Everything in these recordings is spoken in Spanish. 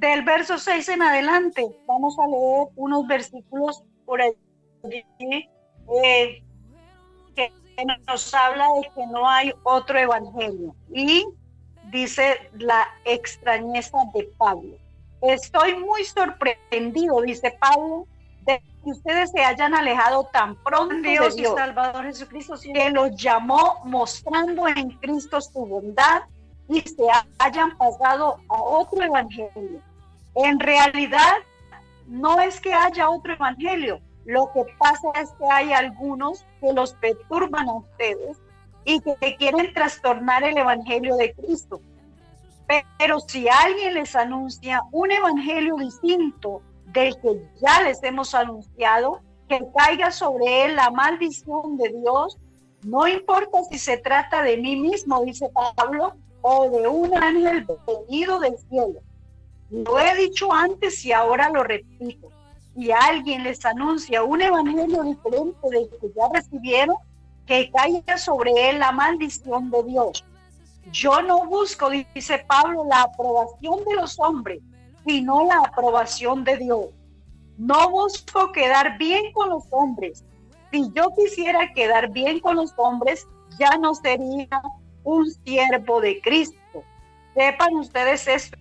del verso 6 en adelante. Vamos a leer unos versículos por allí que nos habla de que no hay otro evangelio. Y dice la extrañeza de Pablo. Estoy muy sorprendido, dice Pablo, de que ustedes se hayan alejado tan pronto de Dios y Salvador Jesucristo, que los llamó mostrando en Cristo su bondad y se hayan pasado a otro evangelio. En realidad, no es que haya otro evangelio. Lo que pasa es que hay algunos que los perturban a ustedes y que quieren trastornar el evangelio de Cristo. Pero si alguien les anuncia un evangelio distinto del que ya les hemos anunciado, que caiga sobre él la maldición de Dios, no importa si se trata de mí mismo, dice Pablo, o de un ángel venido del cielo. Lo he dicho antes y ahora lo repito. Si alguien les anuncia un evangelio diferente del que ya recibieron, que caiga sobre él la maldición de Dios. Yo no busco, dice Pablo, la aprobación de los hombres, sino la aprobación de Dios. No busco quedar bien con los hombres. Si yo quisiera quedar bien con los hombres, ya no sería un siervo de Cristo. Sepan ustedes esto.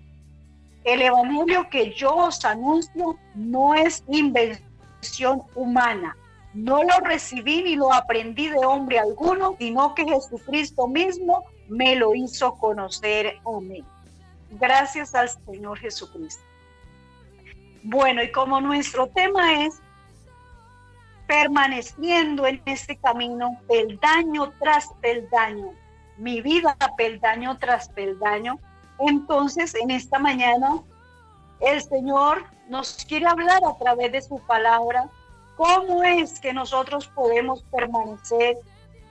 El evangelio que yo os anuncio no es invención humana. No lo recibí ni lo aprendí de hombre alguno, sino que Jesucristo mismo me lo hizo conocer a mí. Gracias al Señor Jesucristo. Bueno, y como nuestro tema es permaneciendo en este camino, peldaño tras peldaño, mi vida peldaño tras peldaño, entonces en esta mañana el Señor nos quiere hablar a través de su palabra cómo es que nosotros podemos permanecer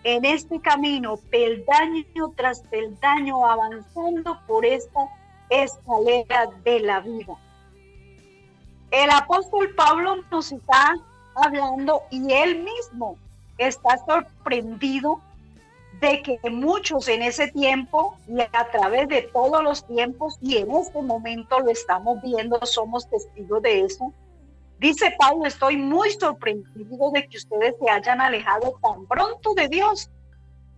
en este camino, peldaño tras peldaño, avanzando por esta escalera de la vida. El apóstol Pablo nos está hablando y él mismo está sorprendido de que muchos en ese tiempo y a través de todos los tiempos, y en este momento lo estamos viendo, somos testigos de eso. Dice Pablo, estoy muy sorprendido de que ustedes se hayan alejado tan pronto de Dios,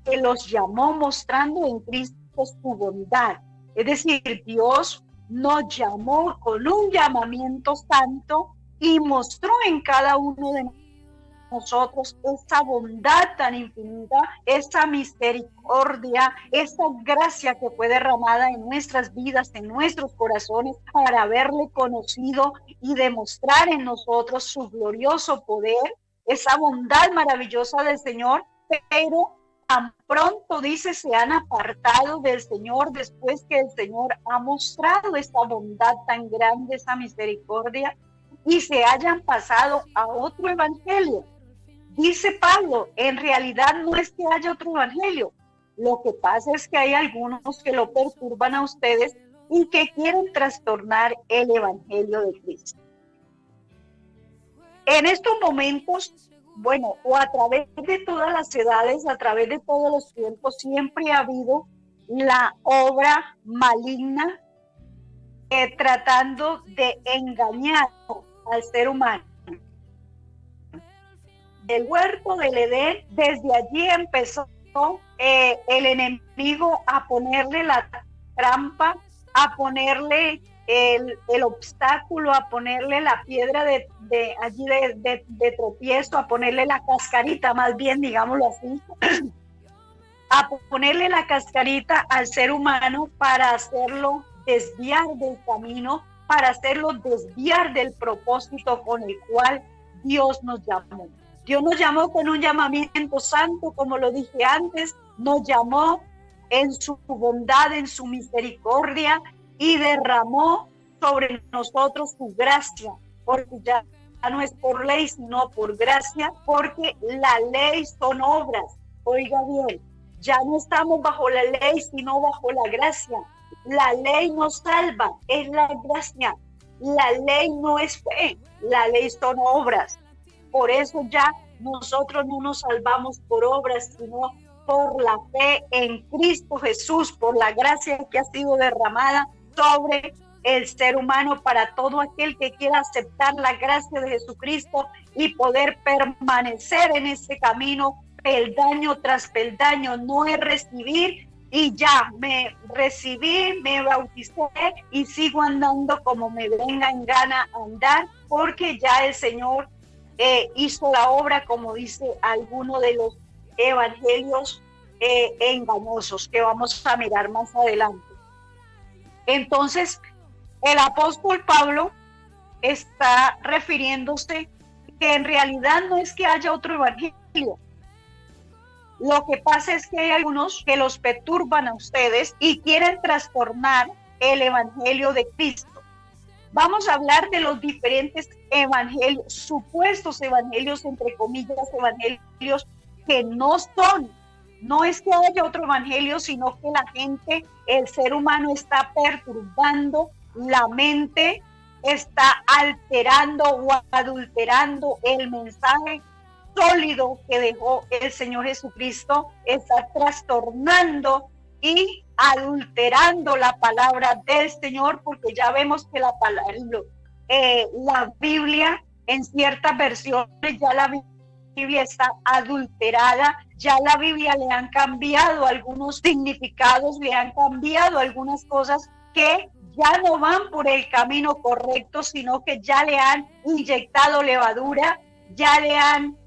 que los llamó mostrando en Cristo su bondad. Es decir, Dios nos llamó con un llamamiento santo y mostró en cada uno de nosotros esa bondad tan infinita, esa misericordia, esa gracia que fue derramada en nuestras vidas, en nuestros corazones, para haberle conocido y demostrar en nosotros su glorioso poder, esa bondad maravillosa del Señor. Pero tan pronto, dice, se han apartado del Señor después que el Señor ha mostrado esta bondad tan grande, esa misericordia, y se hayan pasado a otro evangelio. Dice Pablo, en realidad no es que haya otro evangelio. Lo que pasa es que hay algunos que lo perturban a ustedes y que quieren trastornar el evangelio de Cristo. En estos momentos, bueno, o a través de todas las edades, a través de todos los tiempos, siempre ha habido la obra maligna tratando de engañar al ser humano. Del huerto del Edén, desde allí empezó el enemigo a ponerle la trampa, a ponerle el obstáculo, a ponerle la piedra de tropiezo, a ponerle la cascarita, más bien, digámoslo así, a ponerle la cascarita al ser humano para hacerlo desviar del camino, para hacerlo desviar del propósito con el cual Dios nos llamó. Dios nos llamó con un llamamiento santo, como lo dije antes, nos llamó en su bondad, en su misericordia, y derramó sobre nosotros su gracia, porque ya no es por ley, sino por gracia, porque la ley son obras. Oiga bien, ya no estamos bajo la ley, sino bajo la gracia. La ley nos salva, es la gracia. La ley no es fe, la ley son obras. Por eso ya nosotros no nos salvamos por obras, sino por la fe en Cristo Jesús, por la gracia que ha sido derramada sobre el ser humano, para todo aquel que quiera aceptar la gracia de Jesucristo y poder permanecer en ese camino, peldaño tras peldaño. No es recibir y ya, me recibí, me bauticé y sigo andando como me venga en gana andar, porque ya el Señor hizo la obra, como dice alguno de los evangelios engañosos que vamos a mirar más adelante. Entonces, el apóstol Pablo está refiriéndose que en realidad no es que haya otro evangelio. Lo que pasa es que hay algunos que los perturban a ustedes y quieren trastornar el evangelio de Cristo. Vamos a hablar de los diferentes evangelios, supuestos evangelios, entre comillas, evangelios que no son. No es que haya otro evangelio, sino que la gente, el ser humano está perturbando la mente, está alterando o adulterando el mensaje sólido que dejó el Señor Jesucristo, está trastornando y adulterando la palabra del Señor, porque ya vemos que la Biblia, en ciertas versiones, ya la Biblia está adulterada, ya la Biblia le han cambiado algunos significados, le han cambiado algunas cosas que ya no van por el camino correcto, sino que ya le han inyectado levadura, ya le han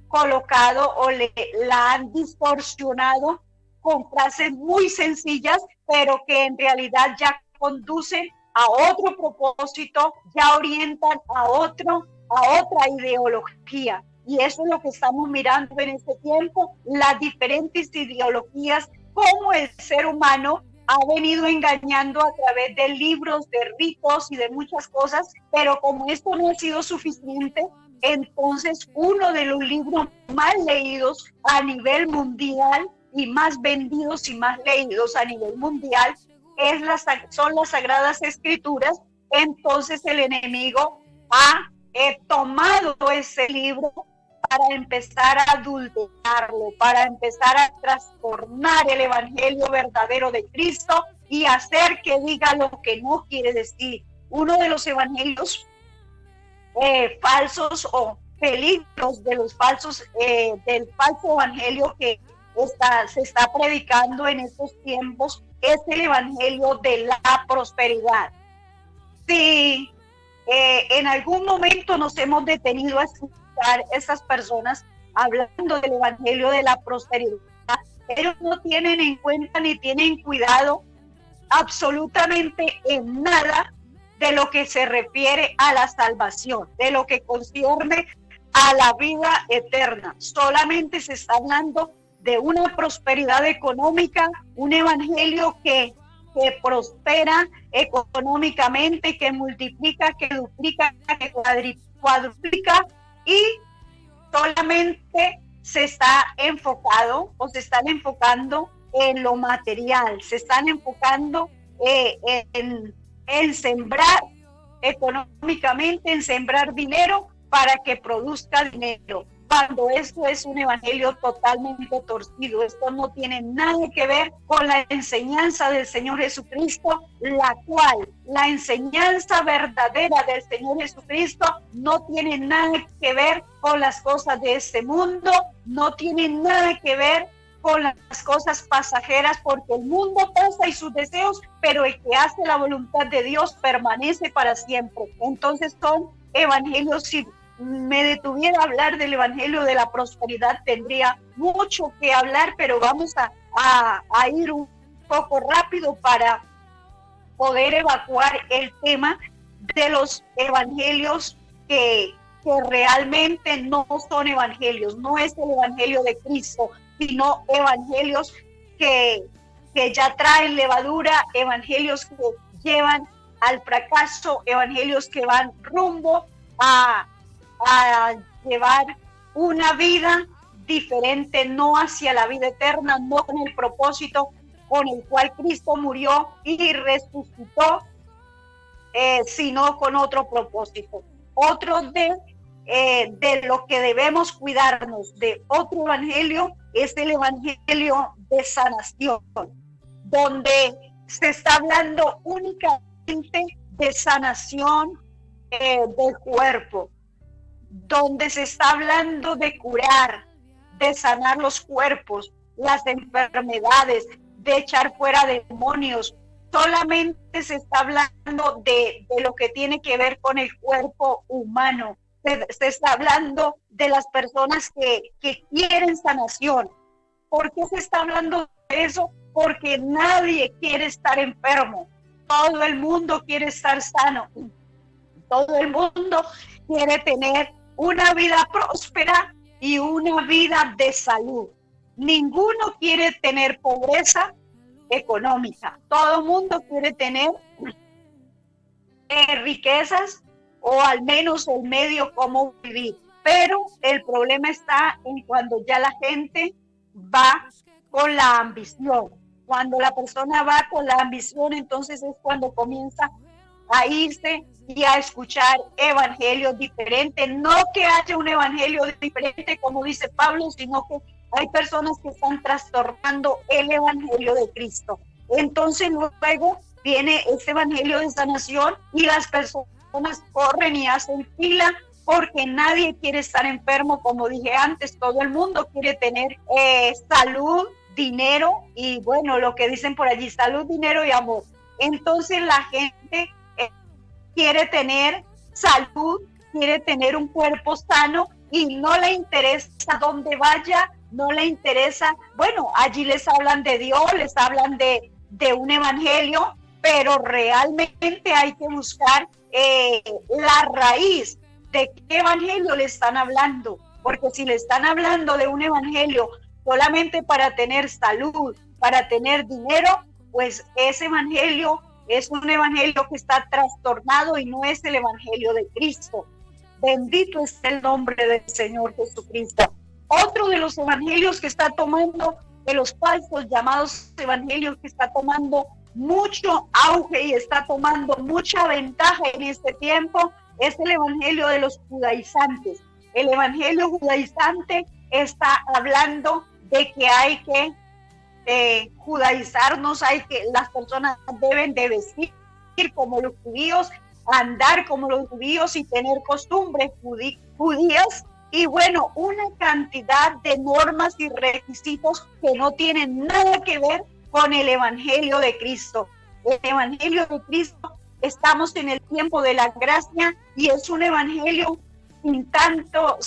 colocado o la han distorsionado con frases muy sencillas, pero que en realidad ya conducen a otro propósito, ya orientan a otra ideología. Y eso es lo que estamos mirando en este tiempo, las diferentes ideologías, cómo el ser humano ha venido engañando a través de libros, de ritos y de muchas cosas, pero como esto no ha sido suficiente, entonces uno de los libros más leídos a nivel mundial y más vendidos y más leídos a nivel mundial son las Sagradas Escrituras. Entonces el enemigo ha tomado ese libro para empezar a adulterarlo, para empezar a trastornar el evangelio verdadero de Cristo y hacer que diga lo que no quiere decir. Uno de los evangelios falsos o peligros de los falsos, del falso evangelio que se está predicando en estos tiempos es el evangelio de la prosperidad. Si en algún momento nos hemos detenido a escuchar esas personas hablando del evangelio de la prosperidad, ellos no tienen en cuenta ni tienen cuidado absolutamente en nada de lo que se refiere a la salvación, de lo que concierne a la vida eterna. Solamente se está hablando de una prosperidad económica, un evangelio que prospera económicamente, que multiplica, que duplica, que cuadruplica, y solamente se está enfocado o se están enfocando en lo material, se están enfocando en sembrar económicamente, en sembrar dinero para que produzca dinero, cuando esto es un evangelio totalmente torcido. Esto no tiene nada que ver con la enseñanza del Señor Jesucristo, la enseñanza verdadera del Señor Jesucristo no tiene nada que ver con las cosas de este mundo, no tiene nada que ver con las cosas pasajeras, porque el mundo pasa y sus deseos, pero el que hace la voluntad de Dios permanece para siempre. Entonces son evangelios. Si me detuviera a hablar del evangelio de la prosperidad, tendría mucho que hablar, pero vamos a ir un poco rápido para poder evacuar el tema de los evangelios que realmente no son evangelios. No es el evangelio de Cristo, sino evangelios que ya traen levadura, evangelios que llevan al fracaso, evangelios que van rumbo a llevar una vida diferente, no hacia la vida eterna, no con el propósito con el cual Cristo murió y resucitó, sino con otro propósito. Otro de lo que debemos cuidarnos de otro evangelio es el evangelio de sanación, donde se está hablando únicamente de sanación del cuerpo, donde se está hablando de curar, de sanar los cuerpos, las enfermedades, de echar fuera demonios. Solamente se está hablando de lo que tiene que ver con el cuerpo humano. Se está hablando de las personas que quieren sanación. ¿Por qué se está hablando de eso? Porque nadie quiere estar enfermo. Todo el mundo quiere estar sano. Todo el mundo quiere tener una vida próspera y una vida de salud. Ninguno quiere tener pobreza económica. Todo el mundo quiere tener riquezas o al menos el medio cómo vivir. Pero el problema está en cuando ya la gente va con la ambición. Cuando la persona va con la ambición, entonces es cuando comienza a irse y a escuchar evangelios diferentes. No que haya un evangelio diferente, como dice Pablo, sino que hay personas que están trastornando el evangelio de Cristo. Entonces luego viene ese evangelio de sanación y las personas corren y hacen fila porque nadie quiere estar enfermo. Como dije antes, todo el mundo quiere tener salud, dinero y bueno, lo que dicen por allí, salud, dinero y amor. Entonces la gente quiere tener salud, quiere tener un cuerpo sano y no le interesa dónde vaya, no le interesa, bueno, allí les hablan de Dios, les hablan de un evangelio, pero realmente hay que buscar la raíz de qué evangelio le están hablando, porque si le están hablando de un evangelio solamente para tener salud, para tener dinero, pues ese evangelio es un evangelio que está trastornado y no es el evangelio de Cristo. Bendito es el nombre del Señor Jesucristo. Otro de los evangelios que está tomando, de los falsos llamados evangelios que está tomando mucho auge y está tomando mucha ventaja en este tiempo, es el evangelio de los judaizantes. El evangelio judaizante está hablando de que hay que judaizarnos, las personas deben de vestir como los judíos, andar como los judíos y tener costumbres judías y bueno, una cantidad de normas y requisitos que no tienen nada que ver con el evangelio de Cristo. El evangelio de Cristo, estamos en el tiempo de la gracia y es un evangelio sin tanta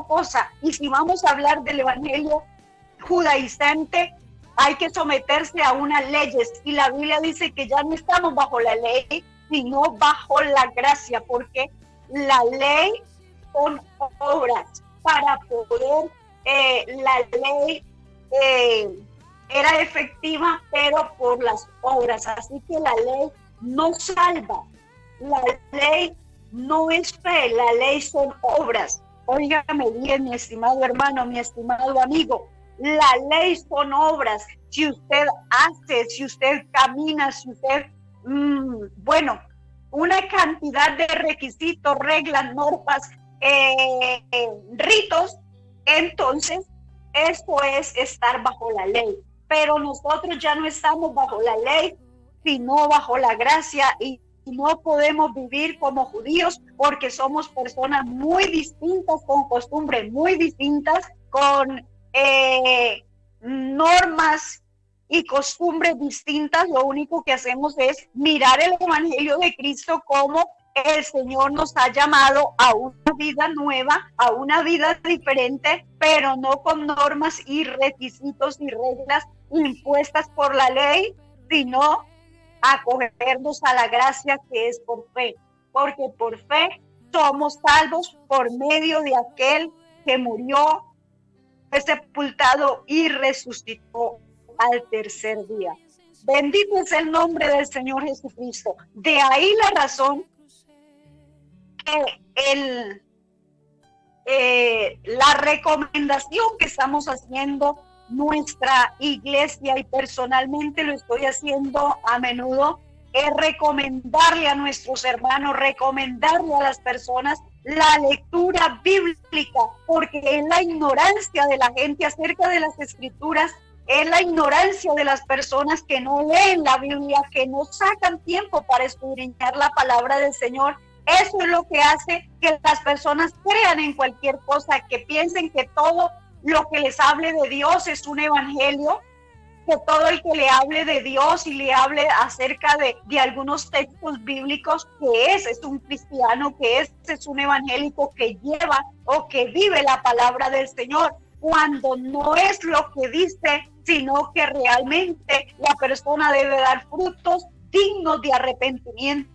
cosa. Y si vamos a hablar del evangelio judaizante, hay que someterse a unas leyes y la Biblia dice que ya no estamos bajo la ley, sino bajo la gracia, porque la ley son obras para poder, la ley era efectiva, pero por las obras, así que la ley no salva, la ley no es fe, la ley son obras. Óigame bien, mi estimado hermano, mi estimado amigo, la ley son obras. Si usted hace, si usted camina, si usted, bueno, una cantidad de requisitos, reglas, normas, ritos, entonces esto es estar bajo la ley. Pero nosotros ya no estamos bajo la ley, sino bajo la gracia y no podemos vivir como judíos porque somos personas muy distintas, con costumbres muy distintas, con normas y costumbres distintas. Lo único que hacemos es mirar el evangelio de Cristo como el Señor nos ha llamado a una vida nueva, a una vida diferente, pero no con normas y requisitos y reglas impuestas por la ley, sino acogernos a la gracia que es por fe, porque por fe somos salvos por medio de aquel que murió, fue sepultado y resucitó al tercer día. Bendito es el nombre del Señor Jesucristo. De ahí la razón que la recomendación que estamos haciendo nuestra iglesia y personalmente lo estoy haciendo a menudo, es recomendarle a nuestros hermanos, recomendarle a las personas la lectura bíblica, porque en la ignorancia de la gente acerca de las escrituras es la ignorancia de las personas que no leen la Biblia, que no sacan tiempo para escudriñar la palabra del Señor. Eso es lo que hace que las personas crean en cualquier cosa, que piensen que todo lo que les hable de Dios es un evangelio, que todo el que le hable de Dios y le hable acerca de algunos textos bíblicos, que ese es un cristiano, que ese es un evangélico que lleva o que vive la palabra del Señor, cuando no es lo que dice, sino que realmente la persona debe dar frutos dignos de arrepentimiento.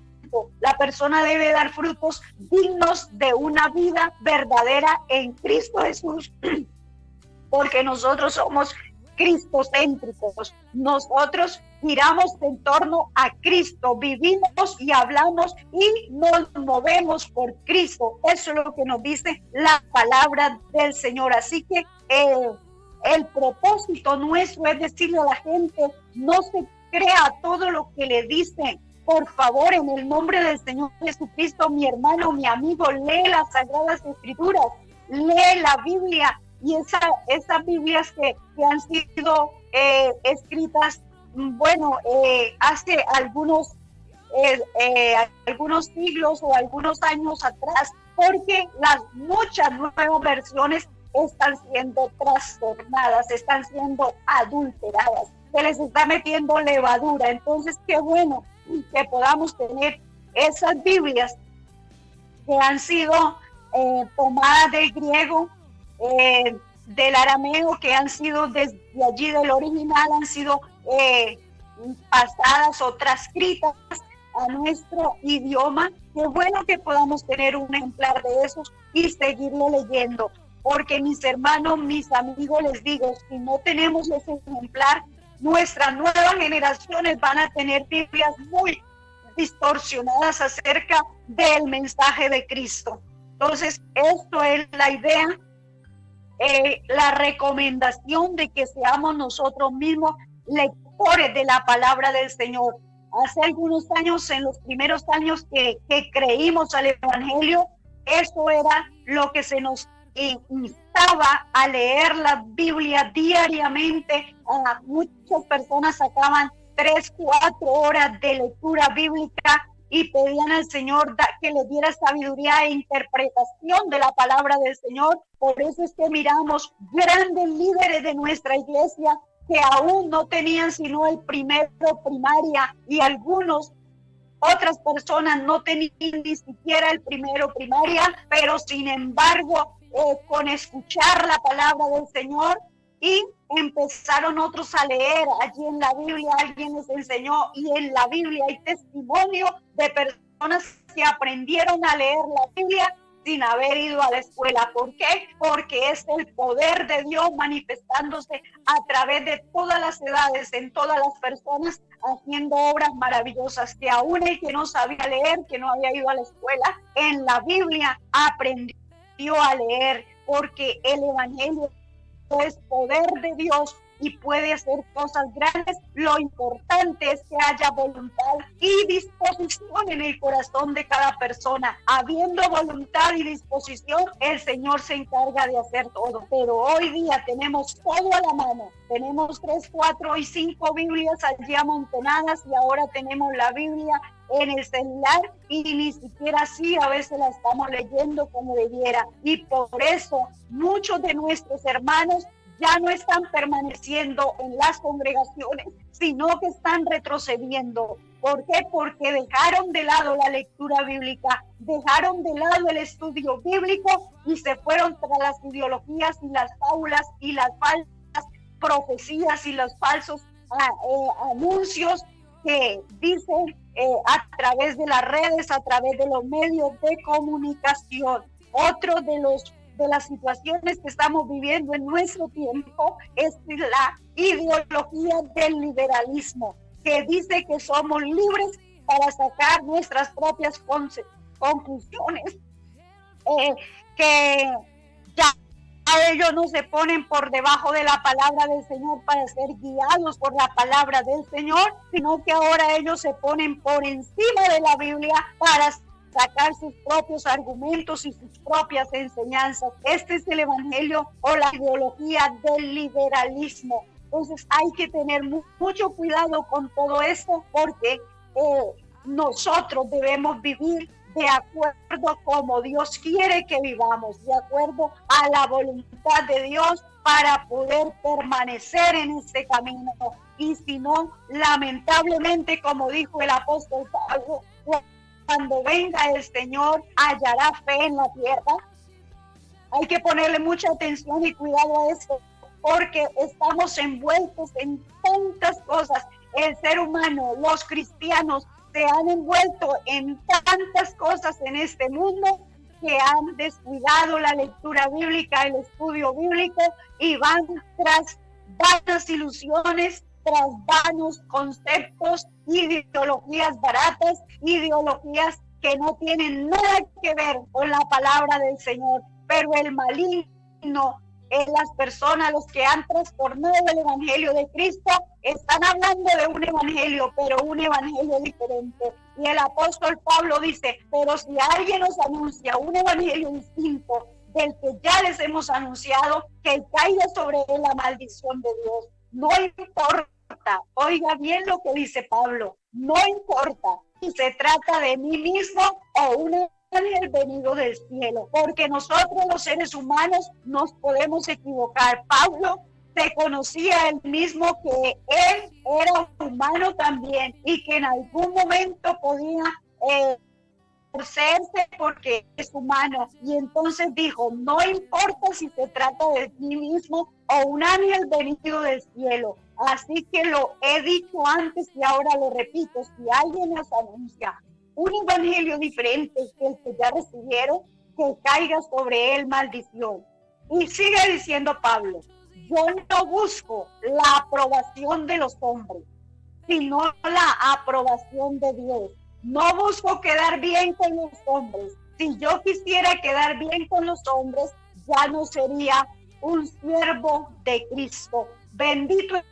La persona debe dar frutos dignos de una vida verdadera en Cristo Jesús, porque nosotros somos cristocéntricos. Nosotros giramos en torno a Cristo, vivimos y hablamos y nos movemos por Cristo. Eso es lo que nos dice la palabra del Señor. Así que el propósito nuestro es decirle a la gente: no se crea todo lo que le dicen. Por favor, en el nombre del Señor Jesucristo, mi hermano, mi amigo, lee las Sagradas Escrituras, lee la Biblia. Y esas Biblias que han sido escritas, hace algunos siglos o algunos años atrás, porque las muchas nuevas versiones están siendo trastornadas, están siendo adulteradas, se les está metiendo levadura. Entonces, qué bueno que podamos tener esas Biblias que han sido tomadas del griego, del arameo, que han sido desde allí del original, han sido pasadas o transcritas a nuestro idioma. Qué bueno que podamos tener un ejemplar de esos y seguirlo leyendo, porque mis hermanos, mis amigos, les digo, si no tenemos ese ejemplar, nuestras nuevas generaciones van a tener Biblias muy distorsionadas acerca del mensaje de Cristo. Entonces, esto es la idea, la recomendación de que seamos nosotros mismos lectores de la palabra del Señor. Hace algunos años, en los primeros años que creímos al Evangelio, eso era lo que se nos instaba a leer la Biblia diariamente. Muchas personas sacaban 3, 4 horas de lectura bíblica y pedían al Señor que les diera sabiduría e interpretación de la palabra del Señor. Por eso es que miramos grandes líderes de nuestra iglesia que aún no tenían sino el primero primaria, y otras personas no tenían ni siquiera el primero primaria, pero sin embargo, con escuchar la palabra del Señor, y empezaron otros a leer allí en la Biblia, alguien les enseñó, y en la Biblia hay testimonio de personas que aprendieron a leer la Biblia sin haber ido a la escuela. ¿Por qué? Porque es el poder de Dios manifestándose a través de todas las edades, en todas las personas, haciendo obras maravillosas, que aún el que no sabía leer, que no había ido a la escuela, en la Biblia aprendió a leer, porque el Evangelio es poder de Dios y puede hacer cosas grandes. Lo importante es que haya voluntad y disposición en el corazón de cada persona. Habiendo voluntad y disposición, el Señor se encarga de hacer todo. Pero hoy día tenemos todo a la mano. Tenemos 3, 4 y 5 Biblias allí amontonadas, y ahora tenemos la Biblia en el celular, y ni siquiera así a veces la estamos leyendo como debiera. Y por eso muchos de nuestros hermanos ya no están permaneciendo en las congregaciones, sino que están retrocediendo. ¿Por qué? Porque dejaron de lado la lectura bíblica, dejaron de lado el estudio bíblico y se fueron tras las ideologías y las fábulas y las falsas profecías y los falsos anuncios que dicen a través de las redes, a través de los medios de comunicación. Otro de las situaciones que estamos viviendo en nuestro tiempo es la ideología del liberalismo, que dice que somos libres para sacar nuestras propias conclusiones, que ya ellos no se ponen por debajo de la palabra del Señor para ser guiados por la palabra del Señor, sino que ahora ellos se ponen por encima de la Biblia para sacar sus propios argumentos y sus propias enseñanzas. Este es el evangelio o la ideología del liberalismo. Entonces hay que tener mucho cuidado con todo esto, porque nosotros debemos vivir de acuerdo como Dios quiere que vivamos, de acuerdo a la voluntad de Dios, para poder permanecer en este camino. Y si no, lamentablemente, como dijo el apóstol Pablo, cuando venga el Señor, hallará fe en la tierra. Hay que ponerle mucha atención y cuidado a esto, porque estamos envueltos en tantas cosas. El ser humano, los cristianos, se han envuelto en tantas cosas en este mundo que han descuidado la lectura bíblica, el estudio bíblico, y van tras vanas ilusiones, tras vanos conceptos, ideologías baratas, ideologías que no tienen nada que ver con la palabra del Señor. Pero el maligno, las personas, los que han trastornado el evangelio de Cristo, están hablando de un evangelio, pero un evangelio diferente. Y el apóstol Pablo dice, pero si alguien nos anuncia un evangelio distinto del que ya les hemos anunciado, que caiga sobre él la maldición de Dios. No importa, oiga bien lo que dice Pablo, no importa si se trata de mí mismo o una ángel venido del cielo, porque nosotros los seres humanos nos podemos equivocar. Pablo se conocía él mismo que él era humano también y que en algún momento podía torcerse porque es humano, y entonces dijo, no importa si se trata de mí mismo o un ángel venido del cielo. Así que lo he dicho antes y ahora lo repito, si alguien nos anuncia un evangelio diferente que el que ya recibieron, que caiga sobre él maldición. Y sigue diciendo Pablo, yo no busco la aprobación de los hombres, sino la aprobación de Dios. No busco quedar bien con los hombres. Si yo quisiera quedar bien con los hombres, ya no sería un siervo de Cristo. Bendito es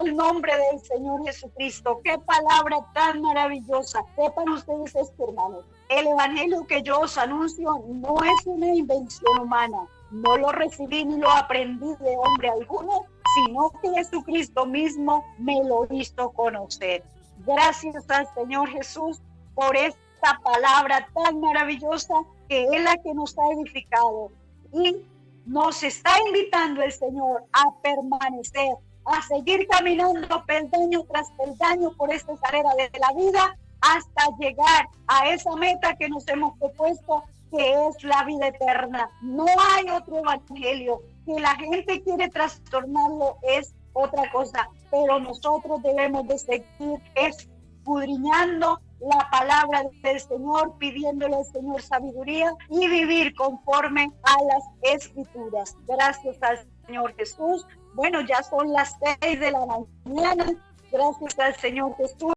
el nombre del Señor Jesucristo. Qué palabra tan maravillosa. Sepan ustedes esto, hermanos. El evangelio que yo os anuncio no es una invención humana. No lo recibí ni lo aprendí de hombre alguno, sino que Jesucristo mismo me lo hizo conocer. Gracias al Señor Jesús por esta palabra tan maravillosa, que es la que nos ha edificado. Y nos está invitando el Señor a permanecer, a seguir caminando peldaño tras peldaño por esta escalera de la vida, hasta llegar a esa meta que nos hemos propuesto, que es la vida eterna. No hay otro evangelio. Que la gente quiere trastornarlo es otra cosa, pero nosotros debemos de seguir escudriñando la palabra del Señor, pidiéndole al Señor sabiduría y vivir conforme a las Escrituras. Gracias al Señor Jesús. Bueno, ya son las 6 de la mañana. Gracias al Señor Jesús.